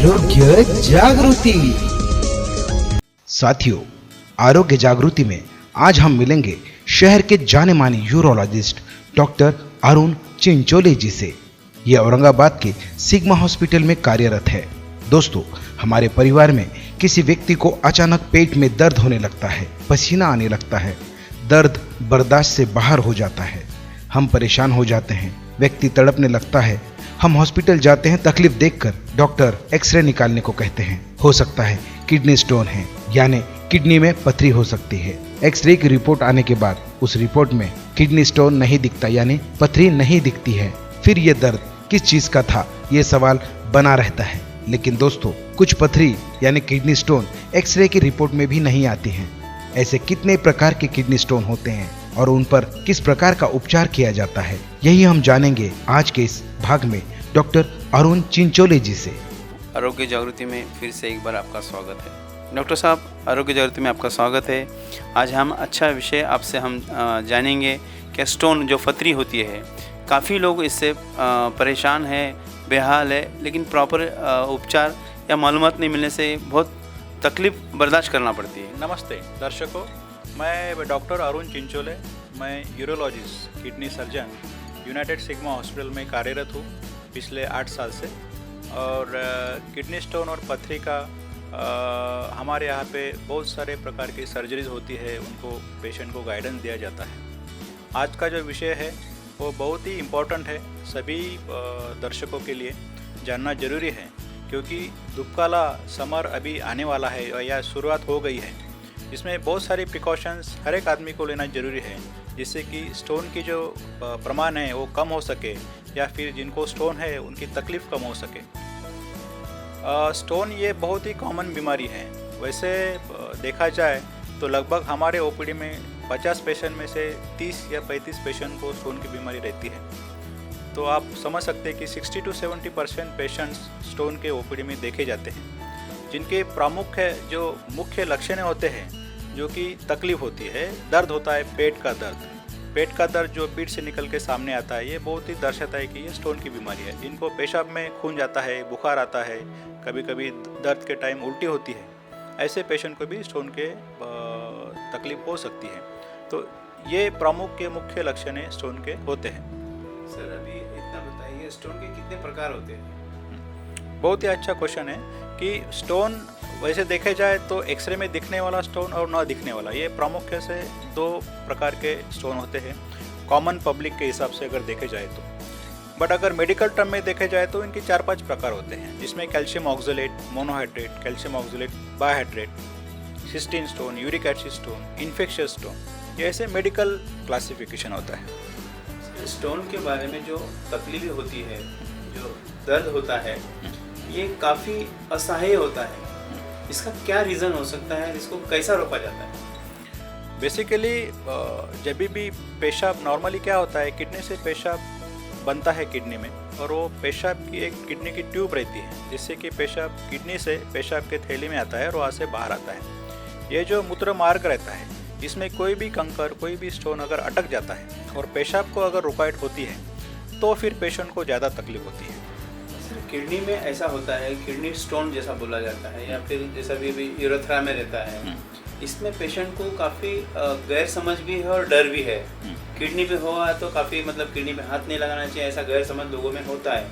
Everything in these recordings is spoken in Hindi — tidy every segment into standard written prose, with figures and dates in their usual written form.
आरोग्य जागृति। साथियों, आरोग्य जागृति में आज हम मिलेंगे शहर के जाने माने यूरोलॉजिस्ट डॉक्टर अरुण चिंचोले जी से। ये औरंगाबाद के सिग्मा हॉस्पिटल में कार्यरत है। दोस्तों, हमारे परिवार में किसी व्यक्ति को अचानक पेट में दर्द होने लगता है, पसीना आने लगता है, दर्द बर्दाश्त से बाहर हो जाता है, हम परेशान हो जाते हैं, व्यक्ति तड़पने लगता है। हम हॉस्पिटल जाते हैं, तकलीफ देखकर डॉक्टर एक्सरे निकालने को कहते हैं। हो सकता है किडनी स्टोन है, यानी किडनी में पथरी हो सकती है। एक्सरे की रिपोर्ट आने के बाद उस रिपोर्ट में किडनी स्टोन नहीं दिखता, यानी पथरी नहीं दिखती है। फिर ये दर्द किस चीज का था, ये सवाल बना रहता है। लेकिन दोस्तों, कुछ पथरी यानी किडनी स्टोन एक्सरे की रिपोर्ट में भी नहीं आती हैं। ऐसे कितने प्रकार के किडनी स्टोन होते हैं और उन पर किस प्रकार का उपचार किया जाता है, यही हम जानेंगे आज के इस भाग में डॉक्टर अरुण चिंचोले जी से। आरोग्य जागृति में फिर से एक बार आपका स्वागत है। डॉक्टर साहब, आरोग्य जागृति में आपका स्वागत है। आज हम अच्छा विषय आपसे हम जानेंगे कि स्टोन जो पथरी होती है, काफ़ी लोग इससे परेशान है, बेहाल है, लेकिन प्रॉपर उपचार या मालूमात नहीं मिलने से बहुत तकलीफ बर्दाश्त करना पड़ती है। नमस्ते दर्शकों, मैं डॉक्टर अरुण चिंचोले, मैं urologist kidney surgeon United sigma hospital में कार्यरत हूँ पिछले 8 साल से। और किडनी स्टोन और पथरी का हमारे यहाँ पे बहुत सारे प्रकार की सर्जरीज होती है, उनको पेशेंट को गाइडेंस दिया जाता है। आज का जो विषय है वो बहुत ही इम्पोर्टेंट है, सभी दर्शकों के लिए जानना जरूरी है, क्योंकि दुबकाला समर अभी आने वाला है या शुरुआत हो गई है। इसमें बहुत सारी प्रिकॉशंस हर एक आदमी को लेना जरूरी है, जिससे कि स्टोन की जो प्रमाण है वो कम हो सके, या फिर जिनको स्टोन है उनकी तकलीफ़ कम हो सके। स्टोन ये बहुत ही कॉमन बीमारी है। वैसे देखा जाए तो लगभग हमारे ओपीडी में 50 पेशेंट में से 30 या 35 पेशेंट को स्टोन की बीमारी रहती है। तो आप समझ सकते हैं कि 60 to 70% पेशेंट्स स्टोन के ओपीडी में देखे जाते हैं, जिनके प्रमुख जो मुख्य लक्षण होते हैं, जो कि तकलीफ होती है, दर्द होता है, पेट का दर्द जो पीठ से निकल के सामने आता है, ये बहुत ही दर्शाता है कि ये स्टोन की बीमारी है। जिनको पेशाब में खून जाता है, बुखार आता है, कभी कभी दर्द के टाइम उल्टी होती है, ऐसे पेशेंट को भी स्टोन के तकलीफ हो सकती है। तो ये प्रमुख के मुख्य लक्षण स्टोन के होते हैं। सर, अभी इतना बताइए, स्टोन के कितने प्रकार होते हैं? बहुत ही अच्छा क्वेश्चन है कि स्टोन वैसे देखे जाए तो एक्सरे में दिखने वाला स्टोन और न दिखने वाला, ये प्रमुख से 2 प्रकार के स्टोन होते हैं कॉमन पब्लिक के हिसाब से अगर देखे जाए तो। बट अगर मेडिकल टर्म में देखे जाए तो इनके 4-5 प्रकार होते हैं, जिसमें calcium oxalate, monohydrate, calcium oxalate, bihydrate, cystine stone, uric acid stone, infectious stone, ये ऐसे मेडिकल क्लासिफिकेशन होता है। स्टोन के बारे में जो तकलीफ होती है, जो दर्द होता है, ये काफ़ी असह्य होता है। इसका क्या रीज़न हो सकता है, इसको कैसा रोका जाता है? बेसिकली जब भी पेशाब, नॉर्मली क्या होता है, किडनी से पेशाब बनता है किडनी में, और वो पेशाब की एक किडनी की ट्यूब रहती है, जिससे कि पेशाब किडनी से पेशाब के थैली में आता है और वहाँ से बाहर आता है। ये जो मूत्र मार्ग रहता है, इसमें कोई भी कंकर, कोई भी स्टोन अगर अटक जाता है और पेशाब को अगर रुकावट होती है, तो फिर पेशेंट को ज़्यादा तकलीफ होती है। किडनी में ऐसा होता है, किडनी स्टोन जैसा बोला जाता है, या फिर जैसा भी यूरेथ्रा में रहता है, इसमें पेशेंट को काफ़ी गैर समझ भी है और डर भी है। किडनी पे हुआ तो काफ़ी किडनी पे हाथ नहीं लगाना चाहिए, ऐसा गैर समझ लोगों में होता है।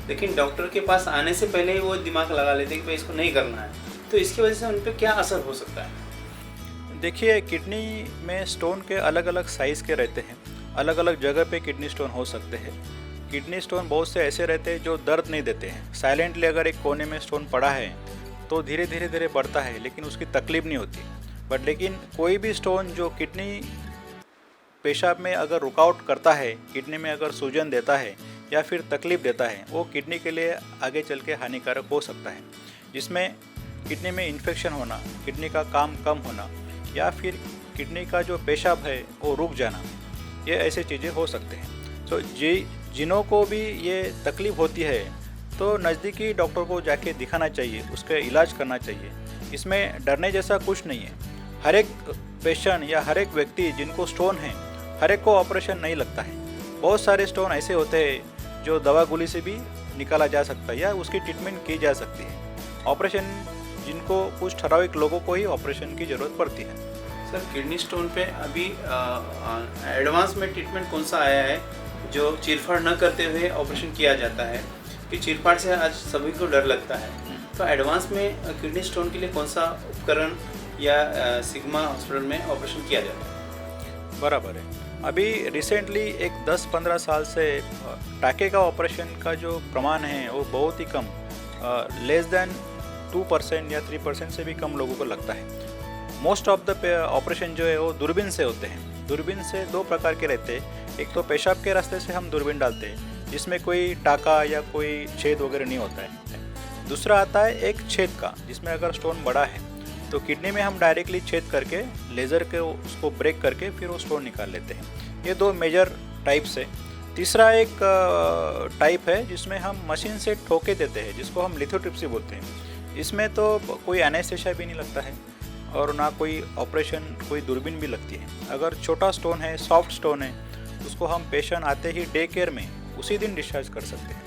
लेकिन डॉक्टर के पास आने से पहले ही वो दिमाग लगा लेते हैं कि भाई इसको नहीं करना है, तो इसकी वजह से उन पर क्या असर हो सकता है? देखिए, किडनी में स्टोन के अलग अलग साइज़ के रहते हैं, अलग अलग जगह पे किडनी स्टोन हो सकते हैं। किडनी स्टोन बहुत से ऐसे रहते हैं जो दर्द नहीं देते हैं। साइलेंटली अगर एक कोने में स्टोन पड़ा है तो धीरे धीरे बढ़ता है, लेकिन उसकी तकलीफ नहीं होती। बट लेकिन कोई भी स्टोन जो किडनी पेशाब में अगर रुकावट करता है, किडनी में अगर सूजन देता है या फिर तकलीफ देता है, वो किडनी के लिए आगे चल के हानिकारक हो सकता है, जिसमें किडनी में इन्फेक्शन होना, किडनी का काम कम होना, या फिर किडनी का जो पेशाब है वो रुक जाना, ये ऐसे चीज़ें हो सकते हैं। तो जिन्हों को भी ये तकलीफ होती है तो नज़दीकी डॉक्टर को जाके दिखाना चाहिए, उसका इलाज करना चाहिए। इसमें डरने जैसा कुछ नहीं है। हर एक पेशेंट या हर एक व्यक्ति जिनको स्टोन है, हर एक को ऑपरेशन नहीं लगता है। बहुत सारे स्टोन ऐसे होते हैं जो दवा गोली से भी निकाला जा सकता है या उसकी ट्रीटमेंट की जा सकती है। ऑपरेशन जिनको कुछ ठराविक लोगों को ही ऑपरेशन की ज़रूरत पड़ती है। सर किडनी स्टोन पे अभी एडवांस में ट्रीटमेंट कौन सा आया है जो चीरफाड़ न करते हुए ऑपरेशन किया जाता है? कि चीरफाड़ से आज सभी को डर लगता है, तो एडवांस में किडनी स्टोन के लिए कौन सा उपकरण या सिग्मा हॉस्पिटल में ऑपरेशन किया जाता है? बराबर है। अभी रिसेंटली एक 10-15 साल से टाके का ऑपरेशन का जो प्रमाण है वो बहुत ही कम, लेस दैन 2% या 3% से भी कम लोगों को लगता है। मोस्ट ऑफ द ऑपरेशन जो है वो दूरबीन से होते हैं। दूरबीन से दो प्रकार के रहते हैं, एक तो पेशाब के रास्ते से हम दूरबीन डालते हैं जिसमें कोई टाका या कोई छेद वगैरह नहीं होता है। दूसरा आता है एक छेद का, जिसमें अगर स्टोन बड़ा है तो किडनी में हम डायरेक्टली छेद करके लेज़र के उसको ब्रेक करके फिर वो स्टोन निकाल लेते हैं। ये दो मेजर टाइप्स है। तीसरा एक टाइप है जिसमें हम मशीन से ठोके देते हैं, जिसको हम लिथोट्रिप्सी बोलते हैं। इसमें तो कोई एनेस्थेसिया भी नहीं लगता है और ना कोई ऑपरेशन, कोई दूरबीन भी लगती है। अगर छोटा स्टोन है, सॉफ्ट स्टोन है, उसको हम पेशेंट आते ही डे केयर में उसी दिन डिस्चार्ज कर सकते हैं।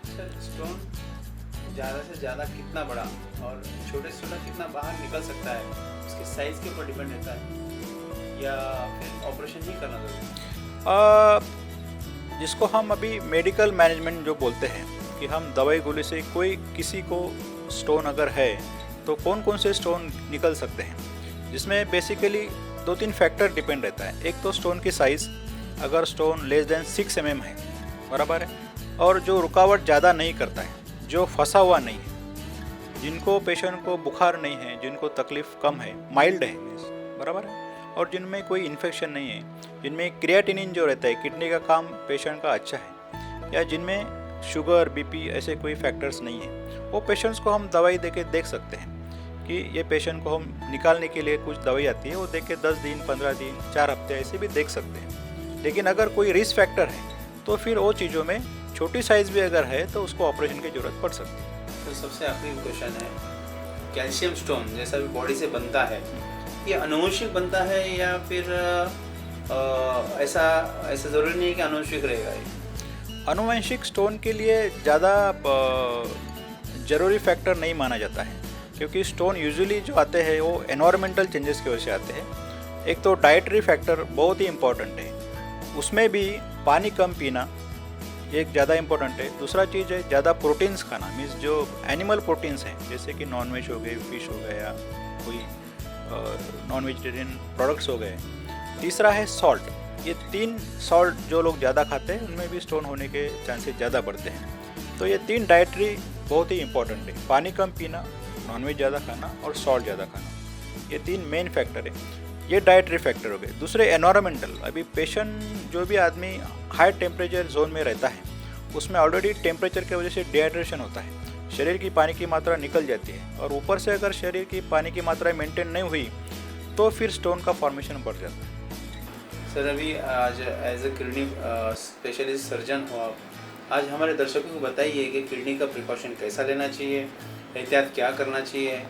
सर स्टोन ज़्यादा से ज़्यादा कितना बड़ा और छोटे से छोटा कितना बाहर निकल सकता है, उसके साइज़ के ऊपर डिपेंड रहता है या फिर ऑपरेशन ही करना जरूरी? जिसको हम अभी मेडिकल मैनेजमेंट जो बोलते हैं कि हम दवाई गोली से कोई किसी को स्टोन अगर है तो कौन कौन से स्टोन निकल सकते हैं, जिसमें बेसिकली 2-3 फैक्टर डिपेंड रहता है। एक तो स्टोन की साइज़, अगर स्टोन लेस देन 6 mm है, बराबर है, और जो रुकावट ज़्यादा नहीं करता है, जो फंसा हुआ नहीं है, जिनको पेशेंट को बुखार नहीं है, जिनको तकलीफ़ कम है, माइल्ड है, बराबर है, और जिनमें कोई इन्फेक्शन नहीं है, जिनमें क्रिएटिनिन जो रहता है, किडनी का काम पेशेंट का अच्छा है, या जिनमें शुगर, बीपी ऐसे कोई फैक्टर्स नहीं है, वो पेशेंट्स को हम दवाई देके देख सकते हैं कि ये पेशेंट को हम निकालने के लिए कुछ दवाई आती है, वो देख के 10 दिन, 15 दिन, 4 हफ्ते ऐसे भी देख सकते हैं। लेकिन अगर कोई रिस्क फैक्टर है तो फिर वो चीज़ों में छोटी साइज़ भी अगर है तो उसको ऑपरेशन की ज़रूरत पड़ सकती है। तो सबसे आखिरी क्वेश्चन है, कैल्शियम स्टोन जैसा भी बॉडी से बनता है, ये आनुवंशिक बनता है या फिर ऐसा ज़रूरी नहीं है कि आनुवंशिक रहेगा? ये आनुवंशिक स्टोन के लिए ज़्यादा ज़रूरी फैक्टर नहीं माना जाता है, क्योंकि स्टोन यूजुअली जो आते हैं वो एनवायरमेंटल चेंजेस की वजह से आते हैं। एक तो डाइटरी फैक्टर बहुत ही इम्पोर्टेंट है, उसमें भी पानी कम पीना एक ज़्यादा इम्पोर्टेंट है। दूसरा चीज़ है ज़्यादा प्रोटीन्स खाना, मीन्स जो एनिमल प्रोटीन्स हैं जैसे कि नॉन वेज हो गए, फिश हो गया, कोई नॉन वेजिटेरियन प्रोडक्ट्स हो गए। तीसरा है सॉल्ट। ये 3 सॉल्ट जो लोग ज़्यादा खाते हैं उनमें भी स्टोन होने के चांसेस ज़्यादा बढ़ते हैं। तो ये 3 डाइटरी बहुत ही इंपॉर्टेंट है, पानी कम पीना, नॉनवेज ज़्यादा खाना और सॉल्ट ज़्यादा खाना। ये 3 मेन फैक्टर है। ये डाइटरी फैक्टर हो गए। दूसरे एनवायरमेंटल, अभी पेशेंट जो भी आदमी हाई टेम्परेचर जोन में रहता है उसमें ऑलरेडी टेम्परेचर की वजह से डिहाइड्रेशन होता है, शरीर की पानी की मात्रा निकल जाती है, और ऊपर से अगर शरीर की पानी की मात्रा मेंटेन नहीं हुई तो फिर स्टोन का फॉर्मेशन बढ़ जाता है। सर अभी आज as a kidney specialist surgeon हो आप, आज हमारे दर्शकों को बताइए कि किडनी का प्रिकॉशन कैसा लेना चाहिए, एहतियात क्या करना चाहिए,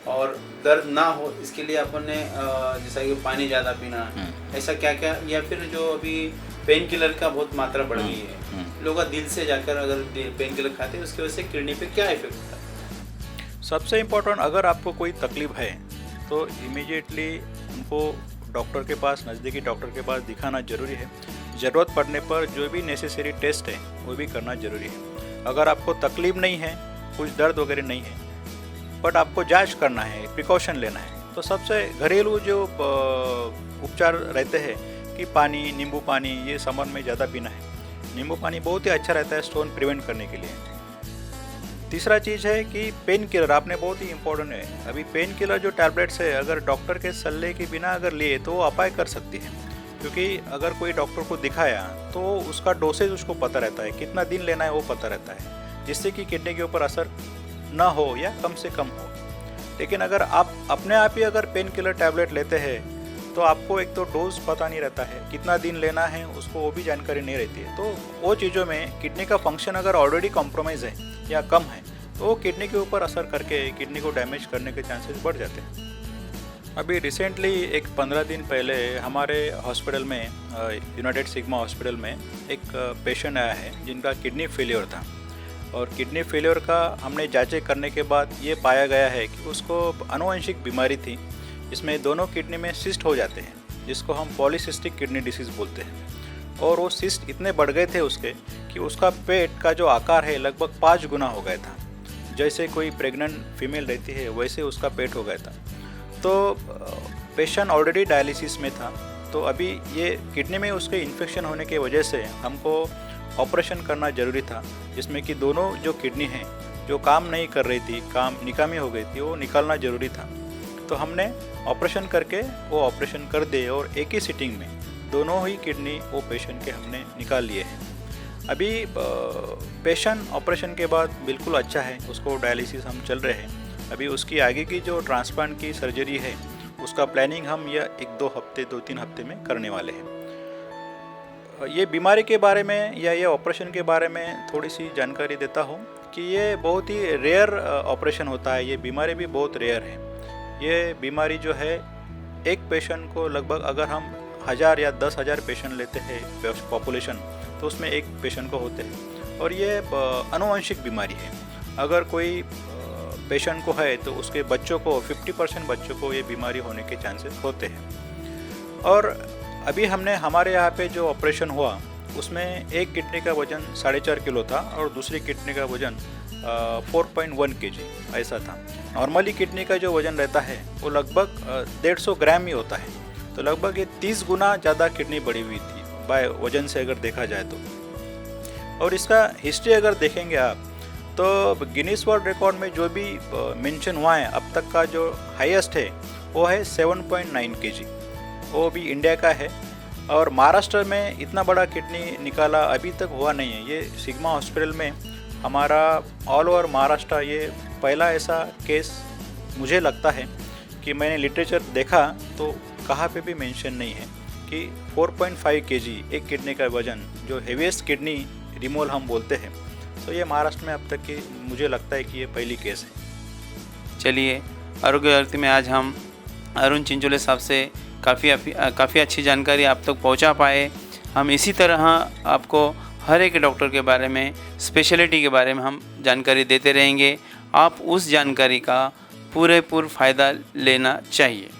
और दर्द ना हो इसके लिए अपन ने जैसा कि पानी ज़्यादा पीना, ऐसा क्या क्या, या फिर जो अभी पेन किलर का बहुत मात्रा बढ़ गई है, लोगों का दिल से जाकर अगर पेन किलर खाते हैं उसकी वजह से किडनी पे क्या इफेक्ट होता है? सबसे इम्पोर्टेंट, अगर आपको कोई तकलीफ है तो इमीडिएटली उनको डॉक्टर के पास, नज़दीकी डॉक्टर के पास दिखाना ज़रूरी है। ज़रूरत पड़ने पर जो भी नेसेसरी टेस्ट है वो भी करना ज़रूरी है। अगर आपको तकलीफ नहीं है, कुछ दर्द वगैरह नहीं है, बट आपको जांच करना है, प्रिकॉशन लेना है, तो सबसे घरेलू जो उपचार रहते हैं कि पानी, नींबू पानी, ये समर में ज़्यादा पीना है। नींबू पानी बहुत ही अच्छा रहता है स्टोन प्रिवेंट करने के लिए। तीसरा चीज़ है कि पेन किलर, आपने बहुत ही इम्पोर्टेंट है। अभी पेन किलर जो टैबलेट्स है अगर डॉक्टर के सल्ले के बिना अगर लिए तो वो अपाय कर सकती है, क्योंकि अगर कोई डॉक्टर को दिखाया तो उसका डोसेज उसको पता रहता है, कितना दिन लेना है वो पता रहता है, जिससे कि किडनी के ऊपर असर ना हो या कम से कम हो। लेकिन अगर आप अपने आप ही अगर पेन किलर टैबलेट लेते हैं तो आपको एक तो डोज पता नहीं रहता है, कितना दिन लेना है उसको वो भी जानकारी नहीं रहती है, तो वो चीज़ों में किडनी का फंक्शन अगर ऑलरेडी कॉम्प्रोमाइज़ है या कम है तो वो किडनी के ऊपर असर करके किडनी को डैमेज करने के चांसेस बढ़ जाते हैं। अभी रिसेंटली एक 15 दिन पहले हमारे हॉस्पिटल में, यूनाइटेड सिग्मा हॉस्पिटल में एक पेशेंट आया है जिनका किडनी फेलियर था। और किडनी फेलियर का हमने जांचें करने के बाद ये पाया गया है कि उसको आनुवंशिक बीमारी थी। इसमें दोनों किडनी में सिस्ट हो जाते हैं, जिसको हम पॉलीसिस्टिक किडनी डिसीज़ बोलते हैं। और वो सिस्ट इतने बढ़ गए थे उसके कि उसका पेट का जो आकार है लगभग 5 गुना हो गया था। जैसे कोई प्रेग्नेंट फीमेल रहती है वैसे उसका पेट हो गया था। तो पेशेंट ऑलरेडी डायलिसिस में था, तो अभी ये किडनी में उसके इन्फेक्शन होने की वजह से हमको ऑपरेशन करना ज़रूरी था, जिसमें कि दोनों जो किडनी हैं जो काम नहीं कर रही थी, काम निकामी हो गई थी, वो निकालना ज़रूरी था। तो हमने ऑपरेशन करके वो ऑपरेशन कर दिए और एक ही सिटिंग में दोनों ही किडनी वो पेशेंट के हमने निकाल लिए हैं। अभी पेशेंट ऑपरेशन के बाद बिल्कुल अच्छा है, उसको डायलिसिस हम चल रहे हैं। अभी उसकी आगे की जो ट्रांसप्लांट की सर्जरी है उसका प्लानिंग हम यह 1-2 हफ्ते 2-3 हफ्ते में करने वाले हैं। ये बीमारी के बारे में या ये ऑपरेशन के बारे में थोड़ी सी जानकारी देता हूँ कि ये बहुत ही रेयर ऑपरेशन होता है। ये बीमारी भी बहुत रेयर है। ये बीमारी जो है एक पेशेंट को लगभग अगर हम 1000 या 10,000 पेशेंट लेते हैं पॉपुलेशन, तो उसमें एक पेशेंट को होते हैं। और ये आनुवंशिक बीमारी है। अगर कोई पेशेंट को है तो उसके बच्चों को 50% बच्चों को ये बीमारी होने के चांसेस होते हैं। और अभी हमने हमारे यहाँ पे जो ऑपरेशन हुआ उसमें एक किडनी का वज़न 4.5 किलो था और दूसरी किडनी का वज़न 4.1 kg ऐसा था। नॉर्मली किडनी का जो वज़न रहता है वो लगभग 150 ग्राम ही होता है। तो लगभग ये 30 गुना ज़्यादा किडनी बढ़ी हुई थी बाय वज़न से अगर देखा जाए तो। और इसका हिस्ट्री अगर देखेंगे आप तो गिनीज वर्ल्ड रिकॉर्ड में जो भी मेंशन हुआ है अब तक का जो हाईएस्ट है वो है 7.9 kg, वो भी इंडिया का है। और महाराष्ट्र में इतना बड़ा किडनी निकाला अभी तक हुआ नहीं है। ये सिग्मा हॉस्पिटल में हमारा ऑल ओवर महाराष्ट्र ये पहला ऐसा केस मुझे लगता है कि मैंने लिटरेचर देखा तो कहाँ पे भी मेंशन नहीं है कि 4.5 kg एक किडनी का वज़न जो हेवीएस्ट किडनी रिमूवल हम बोलते हैं, तो ये महाराष्ट्र में अब तक की मुझे लगता है कि ये पहली केस है। चलिए, आरोग्य आरती में आज हम अरुण चिंचोले साहब से काफ़ी अच्छी जानकारी आप तक पहुंचा पाए। हम इसी तरह आपको हर एक डॉक्टर के बारे में, स्पेशलिटी के बारे में हम जानकारी देते रहेंगे। आप उस जानकारी का पूरेपूर फ़ायदा लेना चाहिए।